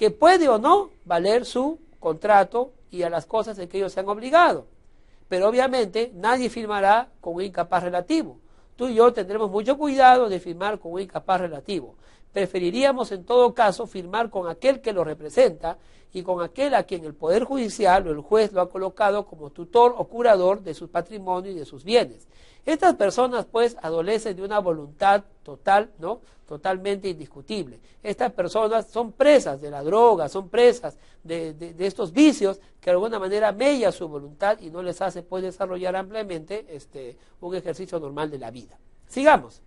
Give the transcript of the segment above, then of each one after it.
que puede o no valer su contrato y a las cosas en que ellos se han obligado. Pero obviamente nadie firmará con un incapaz relativo. Tú y yo tendremos mucho cuidado de firmar con un incapaz relativo. Preferiríamos en todo caso firmar con aquel que lo representa y con aquel a quien el Poder Judicial o el juez lo ha colocado como tutor o curador de su patrimonio y de sus bienes. Estas personas pues adolecen de una voluntad total, ¿no? Totalmente indiscutible. Estas personas son presas de la droga, son presas de estos vicios que de alguna manera mella su voluntad y no les hace pues desarrollar ampliamente un ejercicio normal de la vida. Sigamos.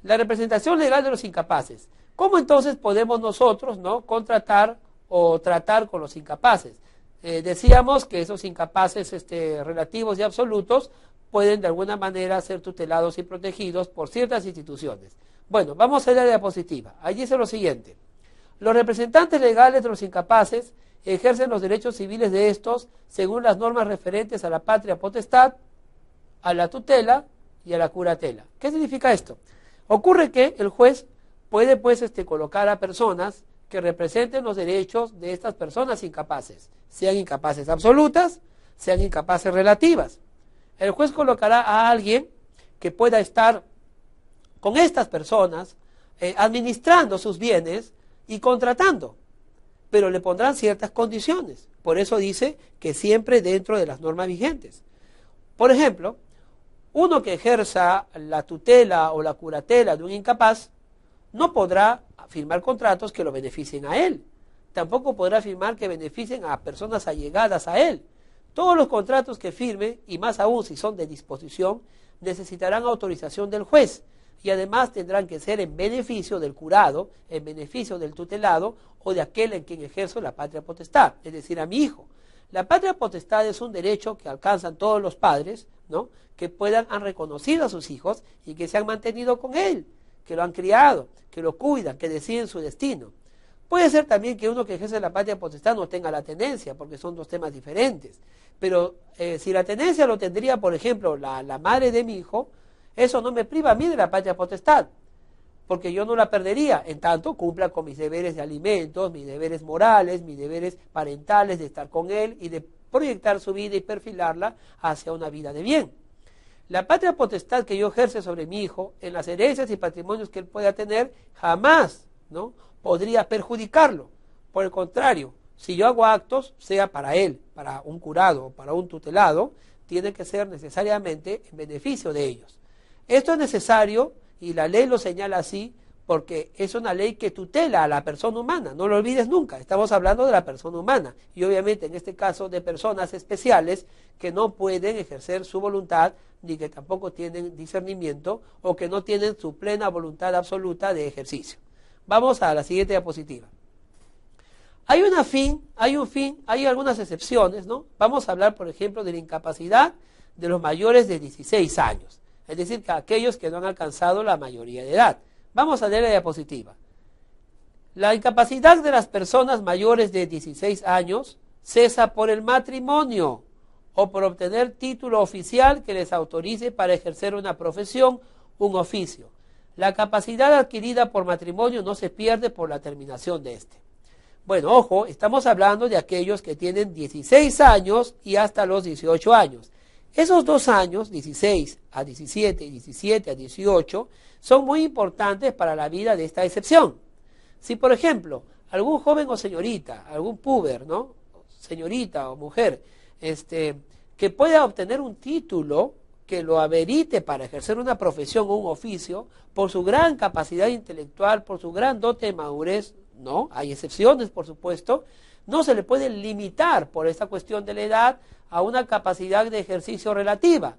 La representación legal de los incapaces. ¿Cómo entonces podemos nosotros, ¿no?, contratar o tratar con los incapaces? Decíamos que esos incapaces relativos y absolutos pueden de alguna manera ser tutelados y protegidos por ciertas instituciones. Bueno, vamos a la diapositiva. Allí dice lo siguiente. Los representantes legales de los incapaces ejercen los derechos civiles de estos según las normas referentes a la patria potestad, a la tutela y a la curatela. ¿Qué significa esto? Ocurre que el juez puede pues colocar a personas que representen los derechos de estas personas incapaces, sean incapaces absolutas, sean incapaces relativas. El juez colocará a alguien que pueda estar con estas personas administrando sus bienes y contratando, pero le pondrán ciertas condiciones. Por eso dice que siempre dentro de las normas vigentes. Por ejemplo, uno que ejerza la tutela o la curatela de un incapaz no podrá firmar contratos que lo beneficien a él. Tampoco podrá firmar que beneficien a personas allegadas a él. Todos los contratos que firme, y más aún si son de disposición, necesitarán autorización del juez y además tendrán que ser en beneficio del curado, en beneficio del tutelado o de aquel en quien ejerzo la patria potestad, es decir, a mi hijo. La patria potestad es un derecho que alcanzan todos los padres, ¿no?, que han reconocido a sus hijos y que se han mantenido con él, que lo han criado, que lo cuidan, que deciden su destino. Puede ser también que uno que ejerce la patria potestad no tenga la tenencia, porque son dos temas diferentes. Pero si la tenencia lo tendría, por ejemplo, la madre de mi hijo, eso no me priva a mí de la patria potestad, porque yo no la perdería, en tanto cumpla con mis deberes de alimentos, mis deberes morales, mis deberes parentales de estar con él y de proyectar su vida y perfilarla hacia una vida de bien. La patria potestad que yo ejerce sobre mi hijo, en las herencias y patrimonios que él pueda tener, jamás, ¿no?, podría perjudicarlo. Por el contrario, si yo hago actos, sea para él, para un curado o para un tutelado, tiene que ser necesariamente en beneficio de ellos. Esto es necesario y la ley lo señala así porque es una ley que tutela a la persona humana, no lo olvides nunca, estamos hablando de la persona humana y obviamente en este caso de personas especiales que no pueden ejercer su voluntad ni que tampoco tienen discernimiento o que no tienen su plena voluntad absoluta de ejercicio. Vamos a la siguiente diapositiva. Hay algunas excepciones, ¿no? Vamos a hablar, por ejemplo, de la incapacidad de los mayores de 16 años, es decir, que aquellos que no han alcanzado la mayoría de edad. Vamos a leer la diapositiva. La incapacidad de las personas mayores de 16 años cesa por el matrimonio o por obtener título oficial que les autorice para ejercer una profesión, un oficio. La capacidad adquirida por matrimonio no se pierde por la terminación de este. Bueno, ojo, estamos hablando de aquellos que tienen 16 años y hasta los 18 años. Esos 2 años, 16 a 17 y 17 a 18, son muy importantes para la vida de esta excepción. Si, por ejemplo, algún joven o señorita, algún puber, ¿no?, señorita o mujer, que pueda obtener un título que lo amerite para ejercer una profesión o un oficio, por su gran capacidad intelectual, por su gran dote de madurez, no, hay excepciones, por supuesto, no se le puede limitar por esta cuestión de la edad a una capacidad de ejercicio relativa.